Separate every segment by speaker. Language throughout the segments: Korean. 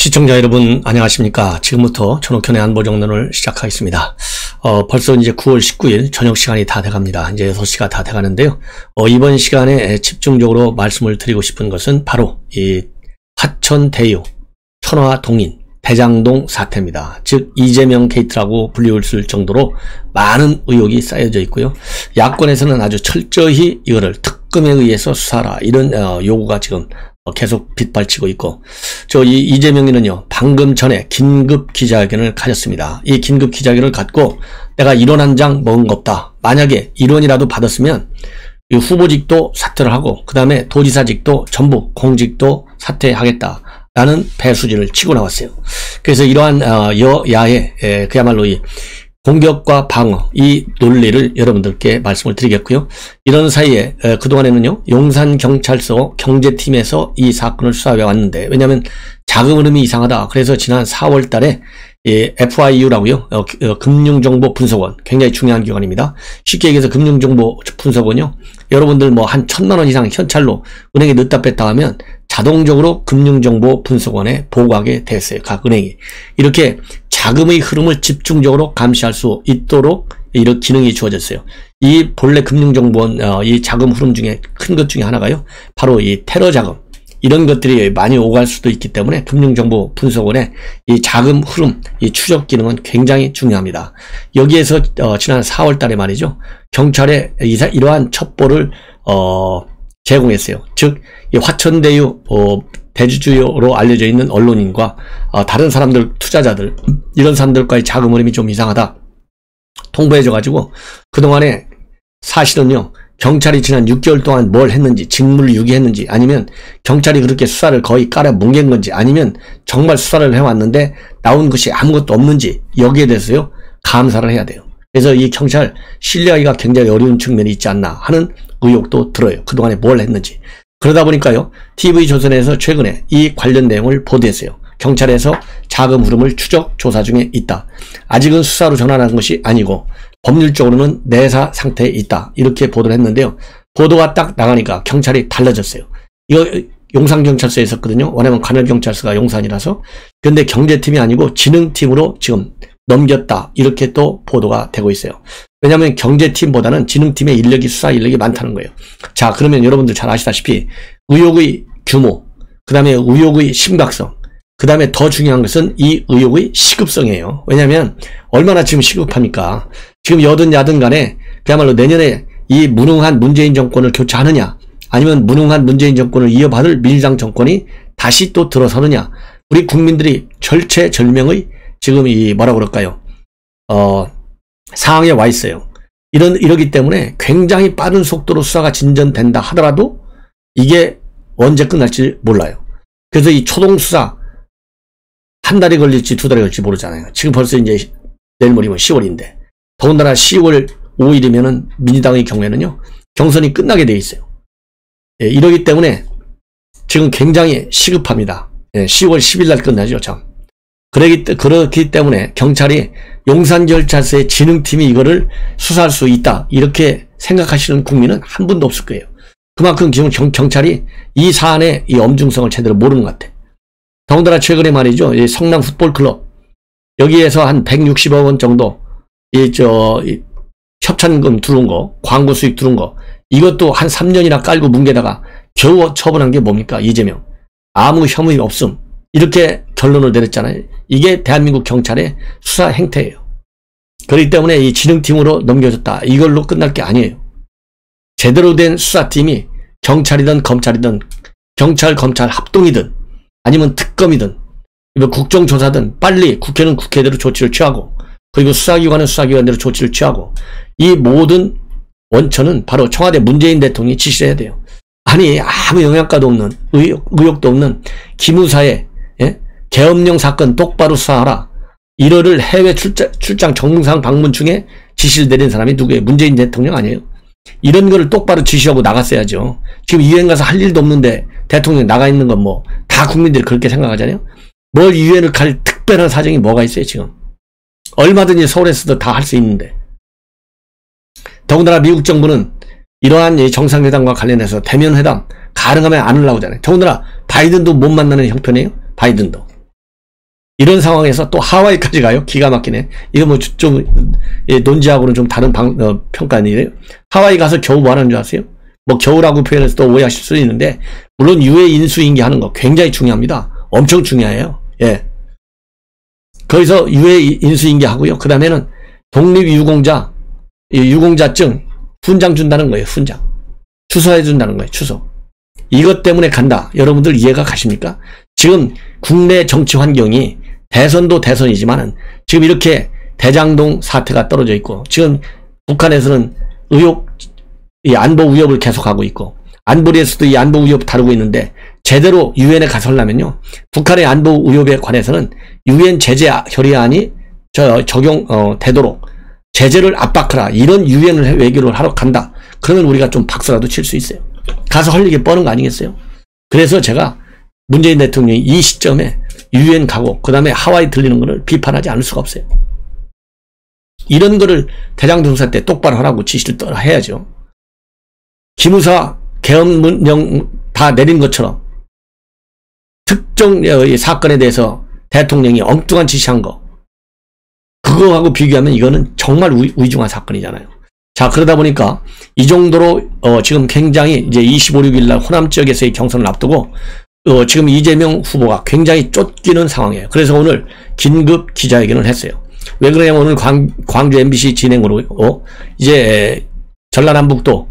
Speaker 1: 시청자 여러분 안녕하십니까. 지금부터 전옥현의 안보정론을 시작하겠습니다. 벌써 이제 9월 19일 저녁 시간이 다 돼갑니다. 이제 6시가 다 돼가는데요. 이번 시간에 집중적으로 말씀을 드리고 싶은 것은 바로 이 화천대유, 천화동인, 대장동 사태입니다. 즉 이재명 게이트라고 불리울 정도로 많은 의혹이 쌓여져 있고요. 야권에서는 아주 철저히 이거를 특검에 의해서 수사하라 이런 요구가 지금 계속 빗발치고 있고, 이재명이는요 방금 전에 긴급 기자회견을 가졌습니다. 이 긴급 기자회견을 갖고 내가 일원 한 장 먹은 거 없다. 만약에 일원이라도 받았으면 이 후보직도 사퇴를 하고 그 다음에 도지사직도 전부 공직도 사퇴하겠다 라는 배수진을 치고 나왔어요. 그래서 이러한 여야의 그야말로 이 공격과 방어, 이 논리를 여러분들께 말씀을 드리겠고요. 이런 사이에 그동안에는요 용산경찰서 경제팀에서 이 사건을 수사해 왔는데, 왜냐하면 자금 흐름이 이상하다. 그래서 지난 4월 달에 FIU라고요, 금융정보분석원, 굉장히 중요한 기관입니다. 쉽게 얘기해서 금융정보분석원이요, 여러분들 뭐 한 1000만 원 이상 현찰로 은행에 넣다 뺐다 하면 자동적으로 금융정보분석원에 보고하게 됐어요. 각 은행이. 이렇게 자금의 흐름을 집중적으로 감시할 수 있도록 이런 기능이 주어졌어요. 이 본래 금융정보원 이 자금 흐름 중에 큰 것 중에 하나가요, 바로 이 테러 자금, 이런 것들이 많이 오갈 수도 있기 때문에 금융정보분석원의 이 자금 흐름, 이 추적 기능은 굉장히 중요합니다. 여기에서 지난 4월 달에 말이죠, 경찰에 이러한 첩보를 제공했어요. 즉 이 화천대유 대주주로 알려져 있는 언론인과 다른 사람들, 투자자들, 이런 사람들과의 자금 흐름이 좀 이상하다 통보해줘 가지고 그동안에 사실은요 경찰이 지난 6개월 동안 뭘 했는지, 직무를 유기했는지, 아니면 경찰이 그렇게 수사를 거의 깔아 뭉갠 건지, 아니면 정말 수사를 해왔는데 나온 것이 아무것도 없는지, 여기에 대해서요 감사를 해야 돼요. 그래서 이 경찰 신뢰하기가 굉장히 어려운 측면이 있지 않나 하는 의혹도 들어요. 그동안에 뭘 했는지. 그러다 보니까요 TV조선에서 최근에 이 관련 내용을 보도했어요. 경찰에서 자금 흐름을 추적 조사 중에 있다. 아직은 수사로 전환한 것이 아니고 법률적으로는 내사 상태에 있다. 이렇게 보도를 했는데요. 보도가 딱 나가니까 경찰이 달라졌어요. 이거 용산경찰서에 있었거든요. 왜냐면 관할경찰서가 용산이라서. 그런데 경제팀이 아니고 지능팀으로 지금 넘겼다. 이렇게 또 보도가 되고 있어요. 왜냐하면 경제팀보다는 지능팀의 인력이, 수사 인력이 많다는 거예요. 자, 그러면 여러분들 잘 아시다시피 의혹의 규모, 그 다음에 의혹의 심각성, 그 다음에 더 중요한 것은 이 의혹의 시급성이에요. 왜냐하면 얼마나 지금 시급합니까? 지금 여든 야든 간에 그야말로 내년에 이 무능한 문재인 정권을 교체하느냐, 아니면 무능한 문재인 정권을 이어받을 민주당 정권이 다시 또 들어서느냐, 우리 국민들이 절체절명의 지금 이 뭐라고 그럴까요? 상황에 와 있어요. 이러기 때문에 굉장히 빠른 속도로 수사가 진전된다 하더라도 이게 언제 끝날지 몰라요. 그래서 이 초동수사 한 달이 걸릴지 두 달이 걸릴지 모르잖아요. 지금 벌써 이제 내일 모레면 10월인데, 더군다나 10월 5일이면은 민주당의 경우에는요 경선이 끝나게 돼 있어요. 이러기 때문에 지금 굉장히 시급합니다. 10월 10일 날 끝나죠. 참. 그렇기 때문에 경찰이 용산경찰서의 지능팀이 이거를 수사할 수 있다 이렇게 생각하시는 국민은 한 분도 없을 거예요. 그만큼 지금 경찰이 이 사안의 이 엄중성을 제대로 모르는 것 같아. 더군다나 최근에 말이죠, 이 성남 풋볼클럽, 여기에서 한 160억 원 정도 협찬금 들어온 거, 광고 수익 들어온 거, 이것도 한 3년이나 깔고 뭉개다가 겨우 처분한 게 뭡니까? 이재명. 아무 혐의 없음. 이렇게 결론을 내렸잖아요. 이게 대한민국 경찰의 수사 행태예요. 그렇기 때문에 이 지능팀으로 넘겨졌다, 이걸로 끝날 게 아니에요. 제대로 된 수사팀이 경찰이든 검찰이든, 경찰 검찰 합동이든 아니면 특검이든 국정조사든 빨리 국회는 국회대로 조치를 취하고, 그리고 수사기관은 수사기관대로 조치를 취하고, 이 모든 원천은 바로 청와대 문재인 대통령이 지시해야 돼요. 아니 아무 영향가도 없는, 의혹도 없는 기무사의 계엄령 사건 똑바로 수사하라, 이러를 해외 출장 정상 방문 중에 지시를 내린 사람이 누구예요? 문재인 대통령 아니에요? 이런 거를 똑바로 지시하고 나갔어야죠. 지금 유엔 가서 할 일도 없는데 대통령 나가 있는 건 뭐 다 국민들이 그렇게 생각하잖아요. 뭘 유엔을 갈 특별한 사정이 뭐가 있어요? 지금 얼마든지 서울에서도 다 할 수 있는데. 더군다나 미국 정부는 이러한 정상회담과 관련해서 대면회담 가능하면 안 하려고 하잖아요. 더군다나 바이든도 못 만나는 형편이에요. 바이든도. 이런 상황에서 또 하와이까지 가요? 기가 막히네. 이거 뭐 좀 논지하고는 좀 다른 평가인데요. 하와이 가서 겨우 뭐 하는 줄 아세요? 뭐 겨우라고 표현해서 또 오해하실 수도 있는데, 물론 유해 인수인계 하는 거 굉장히 중요합니다. 엄청 중요해요. 예. 거기서 유해 인수인계 하고요. 그 다음에는 독립유공자, 유공자증, 훈장 준다는 거예요. 훈장. 추서해 준다는 거예요. 추서. 이것 때문에 간다. 여러분들 이해가 가십니까? 지금 국내 정치 환경이 대선도 대선이지만은 지금 이렇게 대장동 사태가 떨어져 있고, 지금 북한에서는 이 안보 위협을 계속하고 있고, 안보리에서도 이 안보 위협 다루고 있는데, 제대로 유엔에 가서 하려면요, 북한의 안보 위협에 관해서는 유엔 제재 결의안이 되도록 제재를 압박하라, 이런 유엔 외교를 하러 간다. 그러면 우리가 좀 박수라도 칠 수 있어요. 가서 헐리게 뻔한 거 아니겠어요? 그래서 제가 문재인 대통령이 이 시점에 유엔 가고 그 다음에 하와이 들리는 거를 비판하지 않을 수가 없어요. 이런 거를 대장동사 때 똑바로 하라고 지시를 해야죠. 기무사 계엄령 다 내린 것처럼 특정 사건에 대해서 대통령이 엉뚱한 지시한 거, 그거하고 비교하면 이거는 정말 위중한 사건이잖아요. 자, 그러다 보니까 이 정도로 지금 굉장히 이제 25, 26일 날 호남 지역에서의 경선을 앞두고 지금 이재명 후보가 굉장히 쫓기는 상황이에요. 그래서 오늘 긴급 기자회견을 했어요. 왜 그러냐면 오늘 광주 MBC 진행으로 이제 전라남북도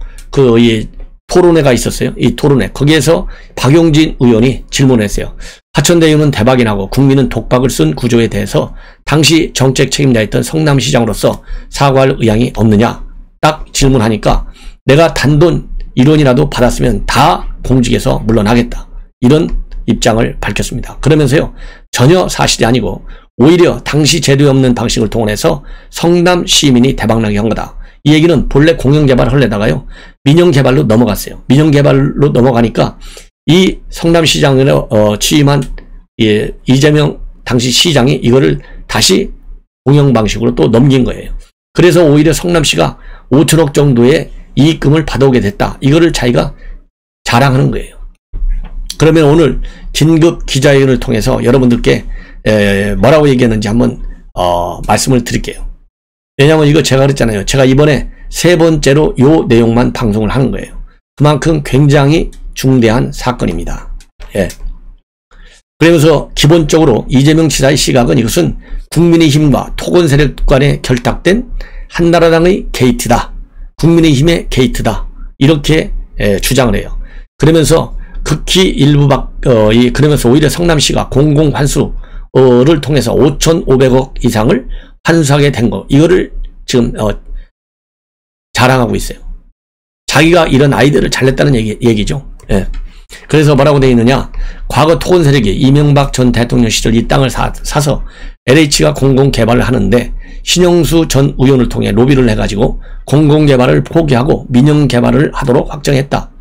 Speaker 1: 이 토론회가 있었어요. 이 토론회. 거기에서 박용진 의원이 질문했어요. 하천대유는 대박이 나고 국민은 독박을 쓴 구조에 대해서 당시 정책 책임자였던 성남시장으로서 사과할 의향이 없느냐. 딱 질문하니까 내가 단돈 1원이라도 받았으면 다 공직에서 물러나겠다. 이런 입장을 밝혔습니다. 그러면서요, 전혀 사실이 아니고 오히려 당시 제도에 없는 방식을 동원해서 성남 시민이 대박나게 한 거다. 이 얘기는 본래 공영개발을 하려다가요, 민영개발로 넘어갔어요. 민영개발로 넘어가니까 이 성남시장으로 취임한 이재명 당시 시장이 이거를 다시 공영방식으로 또 넘긴 거예요. 그래서 오히려 성남시가 5천억 정도의 이익금을 받아오게 됐다. 이거를 자기가 자랑하는 거예요. 그러면 오늘 긴급 기자회견을 통해서 여러분들께 뭐라고 얘기했는지 한번 말씀을 드릴게요. 왜냐하면 이거 제가 그랬잖아요. 제가 이번에 3번째로 요 내용만 방송을 하는 거예요. 그만큼 굉장히 중대한 사건입니다. 예. 그러면서 기본적으로 이재명 지사의 시각은 이것은 국민의힘과 토건 세력 간에 결탁된 한나라당의 게이트다. 국민의힘의 게이트다. 이렇게 주장을 해요. 그러면서 극히 그러면서 오히려 성남시가 공공환수를 통해서 5,500억 이상을 환수하게 된 거, 이거를 지금 자랑하고 있어요. 자기가 이런 아이디어를 잘 냈다는 얘기죠. 예. 그래서 뭐라고 되어 있느냐, 과거 토건 세력이 이명박 전 대통령 시절 이 땅을 사서 LH가 공공개발을 하는데 신영수 전 의원을 통해 로비를 해가지고 공공개발을 포기하고 민영개발을 하도록 확정했다.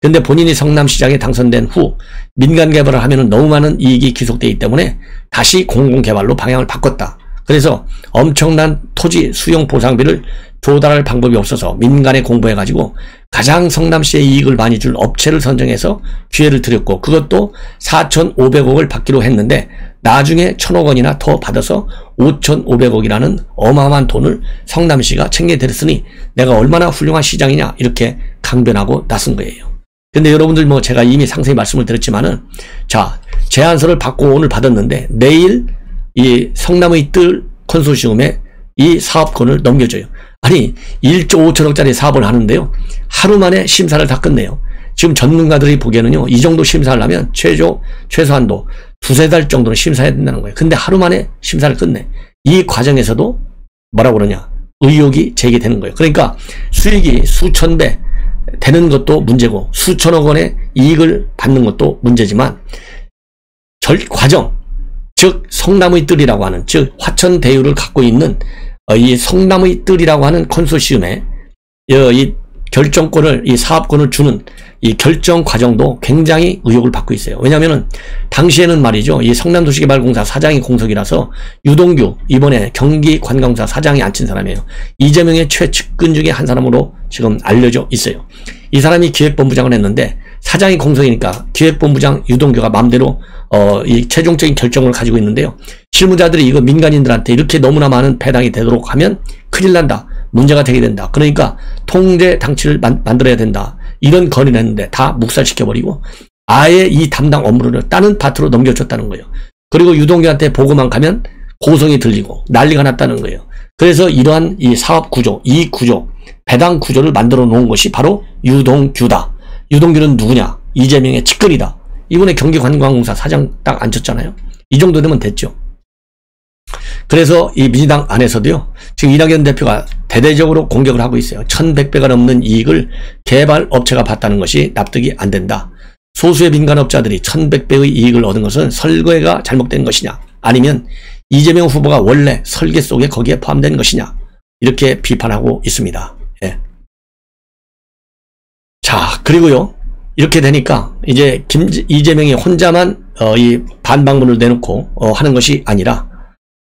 Speaker 1: 근데 본인이 성남시장에 당선된 후 민간개발을 하면 너무 많은 이익이 귀속되기 때문에 다시 공공개발로 방향을 바꿨다. 그래서 엄청난 토지 수용 보상비를 조달할 방법이 없어서 민간에 공부해가지고 가장 성남시에 이익을 많이 줄 업체를 선정해서 기회를 드렸고, 그것도 4,500억을 받기로 했는데 나중에 1,000억 원이나 더 받아서 5,500억이라는 어마어마한 돈을 성남시가 챙겨드렸으니 내가 얼마나 훌륭한 시장이냐, 이렇게 강변하고 나선 거예요. 근데 여러분들 뭐 제가 이미 상세히 말씀을 드렸지만은, 자, 제안서를 받고 오늘 받았는데 내일 이 성남의 뜰 컨소시엄에 이 사업권을 넘겨줘요. 아니 1조 5천억짜리 사업을 하는데요, 하루 만에 심사를 다 끝내요. 지금 전문가들이 보기에는요, 이 정도 심사를 하면 최소한도 2-3달 정도는 심사해야 된다는 거예요. 근데 하루 만에 심사를 끝내. 이 과정에서도 뭐라고 그러냐, 의혹이 제기되는 거예요. 그러니까 수익이 수천 배 되는 것도 문제고 수천억 원의 이익을 받는 것도 문제지만, 과정, 즉 성남의 뜰이라고 하는, 즉 화천대유를 갖고 있는 이 성남의 뜰이라고 하는 컨소시엄에 이 결정권을, 이 사업권을 주는 이 결정 과정도 굉장히 의혹을 받고 있어요. 왜냐하면은 당시에는 말이죠, 이 성남도시개발공사 사장이 공석이라서 유동규, 이번에 경기관광사 사장이 앉힌 사람이에요. 이재명의 최측근 중에 한 사람으로 지금 알려져 있어요. 이 사람이 기획본부장을 했는데 사장이 공석이니까 기획본부장 유동규가 마음대로 이 최종적인 결정을 가지고 있는데요. 실무자들이 이거 민간인들한테 이렇게 너무나 많은 배당이 되도록 하면 큰일 난다. 문제가 되게 된다. 그러니까 통제 장치를 만들어야 된다. 이런 건의를 했는데 다 묵살시켜버리고 아예 이 담당 업무를 다른 파트로 넘겨줬다는 거예요. 그리고 유동규한테 보고만 가면 고성이 들리고 난리가 났다는 거예요. 그래서 이러한 이 사업 구조, 이익 구조, 배당 구조를 만들어 놓은 것이 바로 유동규다. 유동규는 누구냐? 이재명의 측근이다. 이번에 경기관광공사 사장 딱 앉혔잖아요. 이 정도 되면 됐죠. 그래서 이 민주당 안에서도요, 지금 이낙연 대표가 대대적으로 공격을 하고 있어요. 1100배가 넘는 이익을 개발업체가 봤다는 것이 납득이 안 된다. 소수의 민간업자들이 1100배의 이익을 얻은 것은 설계가 잘못된 것이냐, 아니면 이재명 후보가 원래 설계 속에 거기에 포함된 것이냐, 이렇게 비판하고 있습니다. 예. 자, 그리고요, 이렇게 되니까 이제 이재명이 혼자만 이 반박문을 내놓고 하는 것이 아니라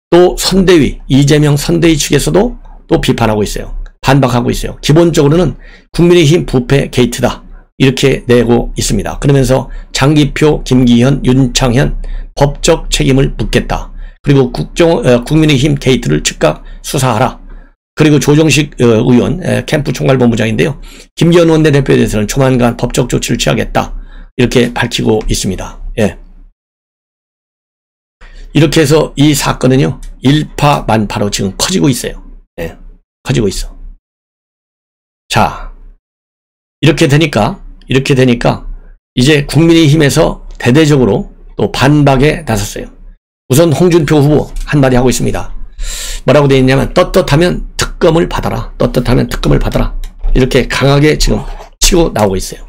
Speaker 1: 또 선대위, 이재명 선대위 측에서도 또 비판하고 있어요. 반박하고 있어요. 기본적으로는 국민의힘 부패 게이트다, 이렇게 내고 있습니다. 그러면서 장기표, 김기현, 윤창현 법적 책임을 묻겠다. 그리고 국민의힘 게이트를 즉각 수사하라. 그리고 조정식 의원, 캠프 총괄본부장인데요. 김기현 원내대표에 대해서는 조만간 법적 조치를 취하겠다, 이렇게 밝히고 있습니다. 예. 이렇게 해서 이 사건은요, 일파만파로 지금 커지고 있어요. 예. 커지고 있어. 자, 이렇게 되니까 이제 국민의힘에서 대대적으로 또 반박에 나섰어요. 우선 홍준표 후보 한마디 하고 있습니다. 뭐라고 되어 있냐면, 떳떳하면 특검을 받아라. 떳떳하면 특검을 받아라. 이렇게 강하게 지금 치고 나오고 있어요.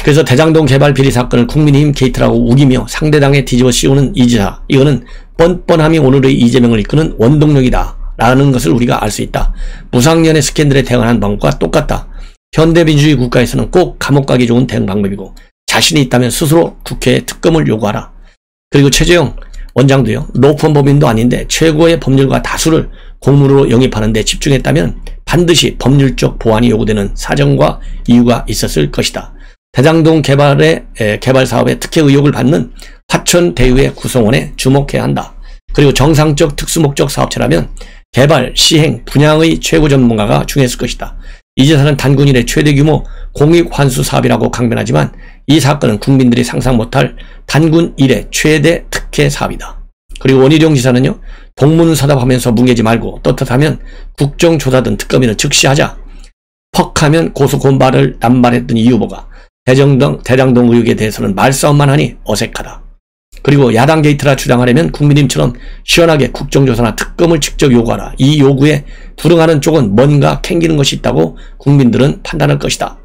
Speaker 1: 그래서 대장동 개발 비리 사건을 국민의힘 게이트라고 우기며 상대당에 뒤집어 씌우는 이 지사, 이거는 뻔뻔함이 오늘의 이재명을 이끄는 원동력이다 라는 것을 우리가 알 수 있다. 무상연애 스캔들에 대응하는 방법과 똑같다. 현대민주주의 국가에서는 꼭 감옥 가기 좋은 대응 방법이고, 자신이 있다면 스스로 국회에 특검을 요구하라. 그리고 최재형 원장도요, 로펌 법인도 아닌데 최고의 법률가 다수를 공무로 영입하는 데 집중했다면 반드시 법률적 보완이 요구되는 사정과 이유가 있었을 것이다. 대장동 개발 사업의 특혜 의혹을 받는 화천 대유의 구성원에 주목해야 한다. 그리고 정상적 특수목적 사업체라면 개발, 시행, 분양의 최고 전문가가 중요했을 것이다. 이 지사는 단군 이래 최대 규모 공익환수 사업이라고 강변하지만 이 사건은 국민들이 상상 못할 단군 이래 최대 특혜 사업이다. 그리고 원희룡 지사는요, 동문서답하면서 뭉개지 말고 떳떳하면 국정조사든 특검이든 즉시 하자. 퍽하면 고소고발을 남발했던 이 후보가 대장동 의혹에 대해서는 말싸움만 하니 어색하다. 그리고 야당 게이트라 주장하려면 국민님처럼 시원하게 국정조사나 특검을 직접 요구하라. 이 요구에 불응하는 쪽은 뭔가 캥기는 것이 있다고 국민들은 판단할 것이다.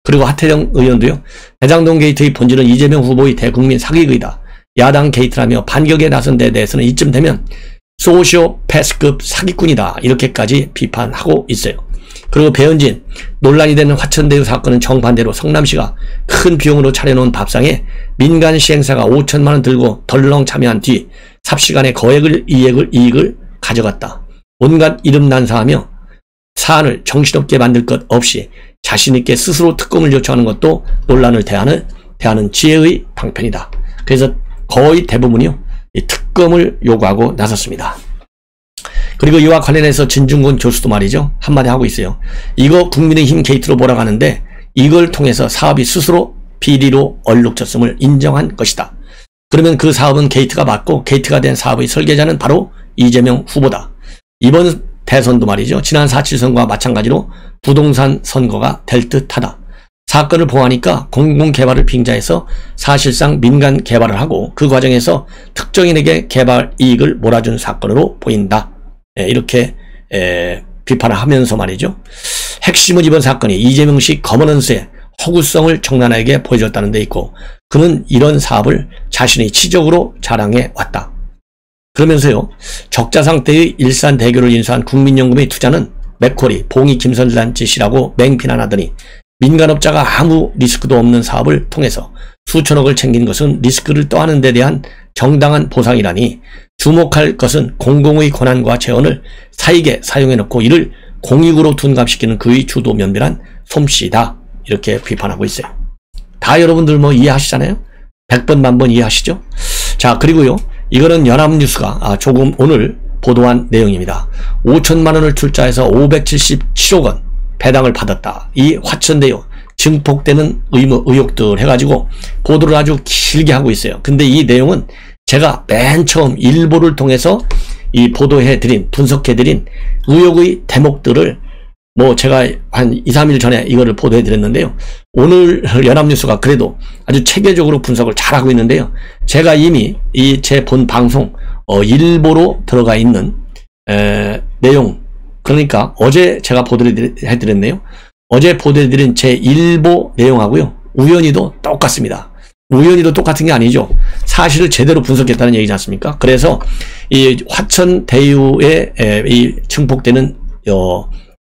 Speaker 1: 그리고 하태경 의원도요, 대장동 게이트의 본질은 이재명 후보의 대국민 사기극이다. 야당 게이트라며 반격에 나선 데 대해서는 이쯤 되면 소시오패스급 사기꾼이다, 이렇게까지 비판하고 있어요. 그리고 배현진, 논란이 되는 화천대유 사건은 정반대로 성남시가 큰 비용으로 차려놓은 밥상에 민간 시행사가 5천만원 들고 덜렁 참여한 뒤 삽시간에 이익을 가져갔다. 온갖 이름 난사하며 사안을 정신없게 만들 것 없이 자신있게 스스로 특검을 요청하는 것도 논란을 대하는 지혜의 방편이다. 그래서 거의 대부분이요, 이 특검을 요구하고 나섰습니다. 그리고 이와 관련해서 진중권 교수도 말이죠, 한마디 하고 있어요. 이거 국민의힘 게이트로 몰아가는데 이걸 통해서 사업이 스스로 비리로 얼룩졌음을 인정한 것이다. 그러면 그 사업은 게이트가 맞고 게이트가 된 사업의 설계자는 바로 이재명 후보다. 이번 대선도 말이죠, 지난 4.7 선거와 마찬가지로 부동산 선거가 될 듯하다. 사건을 보아하니까 공공개발을 빙자해서 사실상 민간 개발을 하고 그 과정에서 특정인에게 개발 이익을 몰아준 사건으로 보인다. 이렇게 비판을 하면서 말이죠, 핵심은 이번 사건이 이재명식 거버넌스의 허구성을 정나라에게 보여줬다는 데 있고, 그는 이런 사업을 자신의 치적으로 자랑해 왔다. 그러면서요, 적자상 때의 일산대교를 인수한 국민연금의 투자는 맥쿼리, 봉이 김선란 짓이라고 맹비난하더니 민간업자가 아무 리스크도 없는 사업을 통해서 수천억을 챙긴 것은 리스크를 떠안는 데 대한 정당한 보상이라니, 주목할 것은 공공의 권한과 재원을 사익에 사용해놓고 이를 공익으로 둔갑시키는 그의 주도 면밀한 솜씨다. 이렇게 비판하고 있어요. 다 여러분들 뭐 이해하시잖아요. 100번 만번 이해하시죠? 자, 그리고요, 이거는 연합뉴스가 조금 오늘 보도한 내용입니다. 5천만 원을 출자해서 577억 원 배당을 받았다. 이 화천대유 증폭되는 의혹들 해가지고 보도를 아주 길게 하고 있어요. 근데 이 내용은 제가 맨 처음 일보를 통해서 이 보도해드린, 분석해드린 의혹의 대목들을 뭐 제가 한 2, 3일 전에 이거를 보도해드렸는데요. 오늘 연합뉴스가 그래도 아주 체계적으로 분석을 잘하고 있는데요. 제가 이미 이 제 본 방송 일보로 들어가 있는 내용, 그러니까 어제 제가 보도해드렸네요. 어제 보도해드린 제 일보 내용하고요, 우연히도 똑같습니다. 우연히도 똑같은 게 아니죠. 사실을 제대로 분석했다는 얘기지 않습니까? 그래서 이 화천대유에 이 증폭되는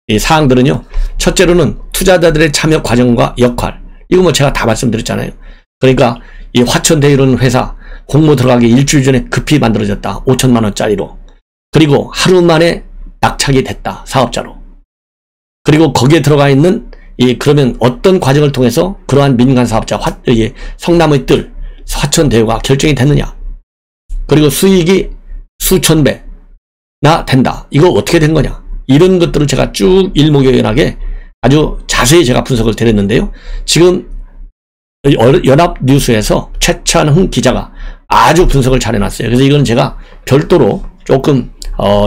Speaker 1: 이 사항들은요, 첫째로는 투자자들의 참여 과정과 역할, 이거 뭐 제가 다 말씀드렸잖아요. 그러니까 이 화천대유라는 회사 공모 들어가기 일주일 전에 급히 만들어졌다. 5천만 원짜리로. 그리고 하루 만에 낙착이 됐다. 사업자로. 그리고 거기에 들어가 있는 그러면 어떤 과정을 통해서 그러한 민간 사업자 성남의 뜰 화천대유가 결정이 됐느냐. 그리고 수익이 수천 배나 된다. 이거 어떻게 된 거냐. 이런 것들을 제가 쭉 일목요연하게 아주 자세히 제가 분석을 드렸는데요. 지금 연합뉴스에서 최찬흥 기자가 아주 분석을 잘 해놨어요. 그래서 이건 제가 별도로 조금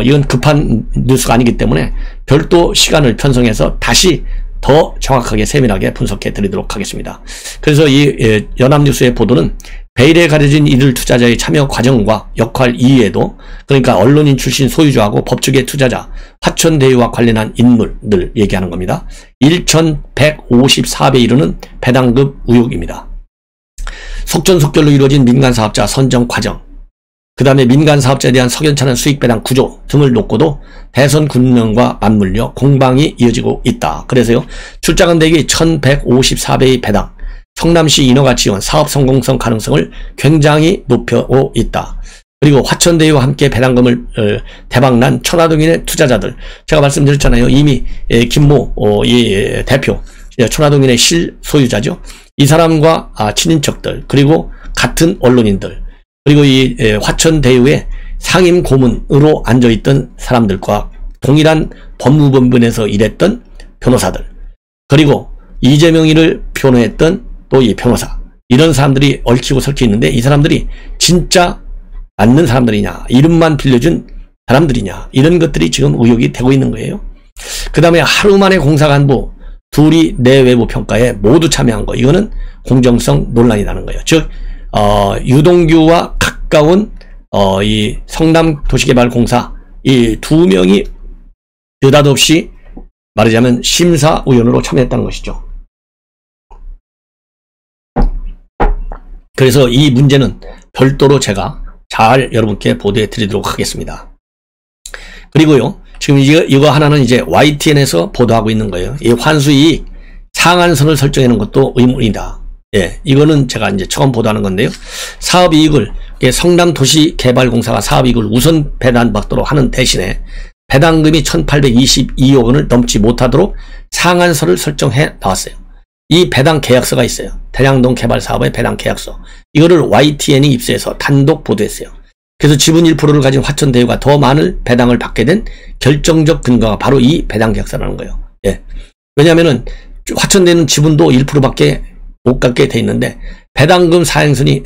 Speaker 1: 이건 급한 뉴스가 아니기 때문에 별도 시간을 편성해서 다시 더 정확하게 세밀하게 분석해 드리도록 하겠습니다. 그래서 이 연합뉴스의 보도는 베일에 가려진 이들 투자자의 참여 과정과 역할 이외에도, 그러니까 언론인 출신 소유주하고 법조계 투자자, 화천대유와 관련한 인물들 얘기하는 겁니다. 1154배 이르는 배당금 의혹입니다. 속전속결로 이루어진 민간사업자 선정 과정, 그 다음에 민간사업자에 대한 석연찮은 수익배당 구조 등을 놓고도 대선 군령과 맞물려 공방이 이어지고 있다. 그래서요, 출자금액이 1154배의 배당, 성남시 인허가 지원, 사업 성공성 가능성을 굉장히 높여오 있다. 그리고 화천대유와 함께 배당금을 대박난 천화동인의 투자자들, 제가 말씀드렸잖아요. 이미 김모 대표, 천화동인의 실소유자죠. 이 사람과 친인척들, 그리고 같은 언론인들, 그리고 이 화천대유의 상임 고문으로 앉아있던 사람들과 동일한 법무법인에서 일했던 변호사들, 그리고 이재명이를 변호했던 또 이 변호사, 이런 사람들이 얽히고 설켜 있는데, 이 사람들이 진짜 맞는 사람들이냐, 이름만 빌려준 사람들이냐, 이런 것들이 지금 의혹이 되고 있는 거예요. 그 다음에 하루 만에 공사 간부 둘이 내외부 평가에 모두 참여한 거, 이거는 공정성 논란이 나는 거예요. 즉 유동규와 가까운 이 성남도시개발공사 이 두 명이 느닷없이 말하자면 심사위원으로 참여했다는 것이죠. 그래서 이 문제는 별도로 제가 잘 여러분께 보도해 드리도록 하겠습니다. 그리고요, 지금 이거 하나는 이제 YTN에서 보도하고 있는 거예요. 이 환수이익 상한선을 설정해 놓은 것도 의문이다. 예, 이거는 제가 이제 처음 보도하는 건데요. 사업이익을, 성남도시개발공사가 사업이익을 우선 배당받도록 하는 대신에 배당금이 1822억 원을 넘지 못하도록 상한선을 설정해 나왔어요. 이 배당 계약서가 있어요. 대량동 개발 사업의 배당 계약서. 이거를 YTN이 입수해서 단독 보도했어요. 그래서 지분 1%를 가진 화천대유가 더 많은 배당을 받게 된 결정적 근거가 바로 이 배당 계약서라는 거예요. 예. 왜냐하면은 화천대유는 지분도 1%밖에 못 갖게 돼 있는데 배당금 상한선이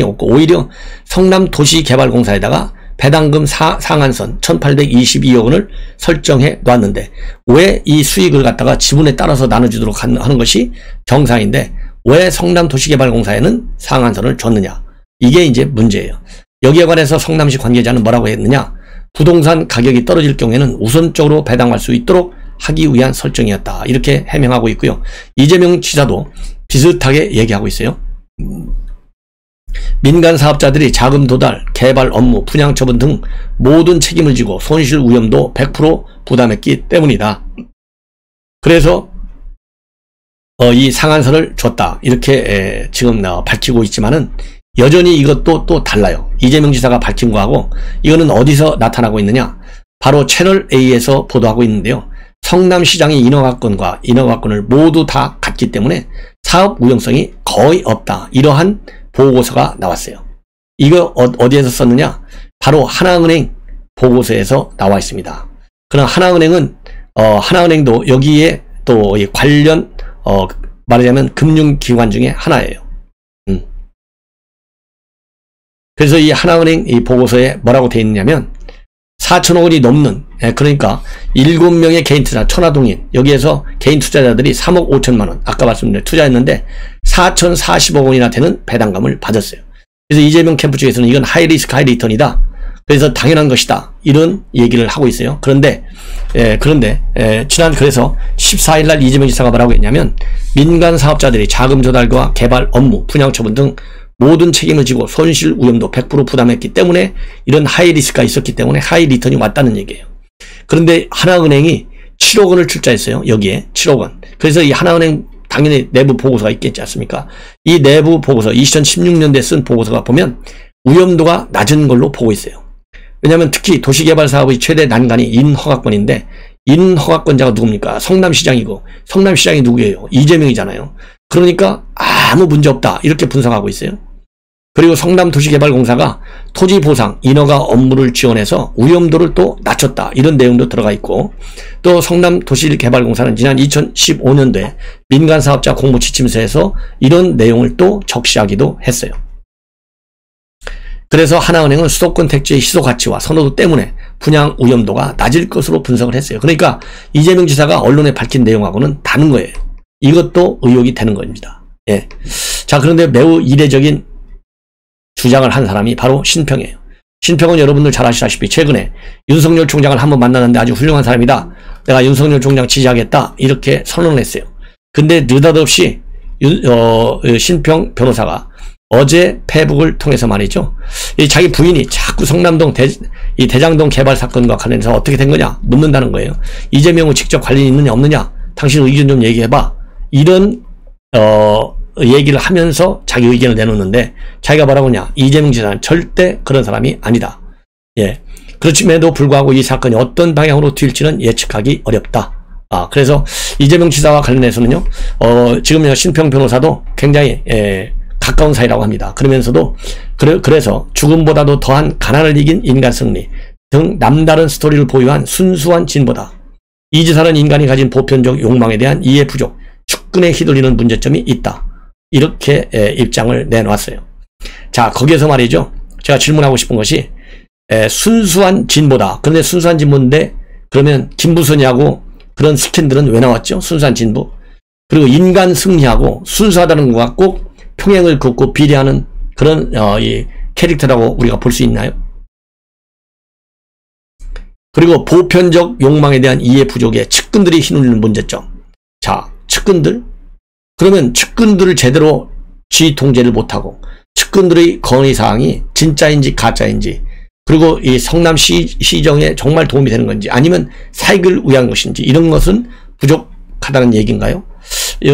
Speaker 1: 없고, 오히려 성남도시개발공사에다가 배당금 상한선 1822억 원을 설정해 놨는데, 왜 이 수익을 갖다가 지분에 따라서 나눠주도록 하는 것이 정상인데 왜 성남도시개발공사에는 상한선을 줬느냐, 이게 이제 문제예요. 여기에 관해서 성남시 관계자는 뭐라고 했느냐, 부동산 가격이 떨어질 경우에는 우선적으로 배당할 수 있도록 하기 위한 설정이었다, 이렇게 해명하고 있고요. 이재명 지사도 비슷하게 얘기하고 있어요. 민간 사업자들이 자금 도달, 개발 업무, 분양 처분 등 모든 책임을 지고 손실 위험도 100% 부담했기 때문이다. 그래서 이 상한선을 줬다, 이렇게 지금 밝히고 있지만은 여전히 이것도 또 달라요. 이재명 지사가 밝힌 거하고 이거는 어디서 나타나고 있느냐, 바로 채널A에서 보도하고 있는데요. 성남시장이 인허가권과 인허가권을 모두 다 갖기 때문에 사업 우영성이 거의 없다. 이러한 보고서가 나왔어요. 이거 어디에서 썼느냐? 바로 하나은행 보고서에서 나와 있습니다. 그럼 하나은행은 하나은행도 여기에 또 관련 말하자면 금융기관 중에 하나예요. 그래서 이 하나은행 이 보고서에 뭐라고 되어 있냐면 4천억 원이 넘는, 그러니까 7명의 개인 투자, 천화동인, 여기에서 개인 투자자들이 3억 5천만 원, 아까 말씀드린 투자했는데 4,040억 원이나 되는 배당감을 받았어요. 그래서 이재명 캠프 측에서는 이건 하이리스크 하이리턴이다. 그래서 당연한 것이다. 이런 얘기를 하고 있어요. 그런데 그래서 14일 날 이재명 지사가 뭐라고 했냐면 민간 사업자들이 자금 조달과 개발 업무, 분양 처분 등 모든 책임을 지고 손실 위험도 100% 부담했기 때문에 이런 하이리스크가 있었기 때문에 하이리턴이 왔다는 얘기예요. 그런데 하나은행이 7억 원을 출자했어요. 여기에 7억 원. 그래서 이 하나은행 당연히 내부 보고서가 있겠지 않습니까? 이 내부 보고서 2016년도에 쓴 보고서가 보면 위험도가 낮은 걸로 보고 있어요. 왜냐하면 특히 도시개발 사업의 최대 난관이 인허가권인데 인허가권자가 누굽니까? 성남시장이고 성남시장이 누구예요? 이재명이잖아요. 그러니까 아무 문제 없다 이렇게 분석하고 있어요. 그리고 성남도시개발공사가 토지보상, 인허가 업무를 지원해서 위험도를 또 낮췄다. 이런 내용도 들어가 있고 또 성남도시개발공사는 지난 2015년도에 민간사업자 공모지침서에서 이런 내용을 또 적시하기도 했어요. 그래서 하나은행은 수도권 택지의 희소가치와 선호도 때문에 분양 위험도가 낮을 것으로 분석을 했어요. 그러니까 이재명 지사가 언론에 밝힌 내용하고는 다른 거예요. 이것도 의혹이 되는 겁니다. 예. 자, 그런데 매우 이례적인 주장을 한 사람이 바로 신평이에요. 신평은 여러분들 잘 아시다시피 최근에 윤석열 총장을 한번 만나는데 아주 훌륭한 사람이다. 내가 윤석열 총장 지지하겠다. 이렇게 선언을 했어요. 근데 느닷없이 신평 변호사가 어제 페북을 통해서 말이죠. 자기 부인이 자꾸 성남동 대장동 개발 사건과 관련해서 어떻게 된 거냐 묻는다는 거예요. 이재명은 직접 관련이 있느냐 없느냐 당신 의견 좀 얘기해봐. 이런 얘기를 하면서 자기 의견을 내놓는데 자기가 뭐라고 하냐. 이재명 지사는 절대 그런 사람이 아니다. 예. 그렇음에도 불구하고 이 사건이 어떤 방향으로 튈지는 예측하기 어렵다. 그래서 이재명 지사와 관련해서는요. 지금 신평 변호사도 굉장히 가까운 사이라고 합니다. 그러면서도 그래서 죽음보다도 더한 가난을 이긴 인간 승리 등 남다른 스토리를 보유한 순수한 진보다. 이 지사는 인간이 가진 보편적 욕망에 대한 이해 부족, 축근에 휘둘리는 문제점이 있다. 이렇게 입장을 내놓았어요. 자, 거기에서 말이죠. 제가 질문하고 싶은 것이 순수한 진보다. 그런데 순수한 진보인데 그러면 김부선이하고 그런 스캔들은 왜 나왔죠? 순수한 진보. 그리고 인간 승리하고 순수하다는 것과 꼭 평행을 긋고 비례하는 그런 이 캐릭터라고 우리가 볼 수 있나요? 그리고 보편적 욕망에 대한 이해 부족에 측근들이 휘둘리는 문제점. 자, 측근들? 그러면 측근들을 제대로 지휘 통제를 못하고 측근들의 건의사항이 진짜인지 가짜인지 그리고 이 성남시정에 정말 도움이 되는 건지 아니면 사익을 위한 것인지 이런 것은 부족하다는 얘기인가요?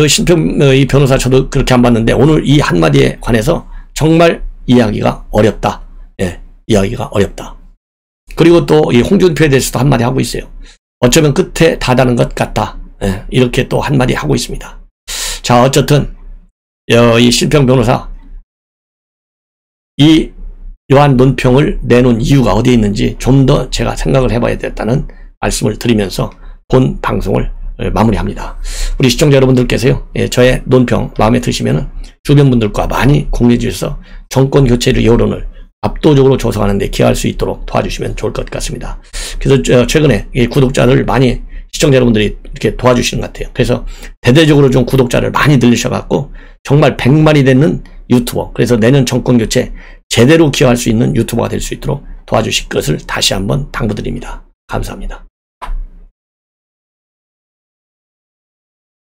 Speaker 1: 신평 이 변호사 저도 그렇게 안 봤는데 오늘 이 한마디에 관해서 정말 이해하기가 어렵다. 예, 이해하기가 어렵다. 그리고 또 이 홍준표에 대해서도 한마디 하고 있어요. 어쩌면 끝에 다다는 것 같다. 예, 이렇게 또 한마디 하고 있습니다. 자, 어쨌든 이 신평 변호사 이 이러한 논평을 내놓은 이유가 어디에 있는지 좀 더 제가 생각을 해봐야 되겠다는 말씀을 드리면서 본 방송을 마무리합니다. 우리 시청자 여러분들께서요, 저의 논평 마음에 드시면은 주변 분들과 많이 공유해 주셔서 정권 교체의 여론을 압도적으로 조성하는 데 기여할 수 있도록 도와주시면 좋을 것 같습니다. 그래서 최근에 구독자를 많이 시청자 여러분들이 이렇게 도와주시는 것 같아요. 그래서 대대적으로 좀 구독자를 많이 늘리셔갖고 정말 100만이 되는 유튜버, 그래서 내년 정권 교체 제대로 기여할 수 있는 유튜버가 될 수 있도록 도와주실 것을 다시 한번 당부드립니다. 감사합니다.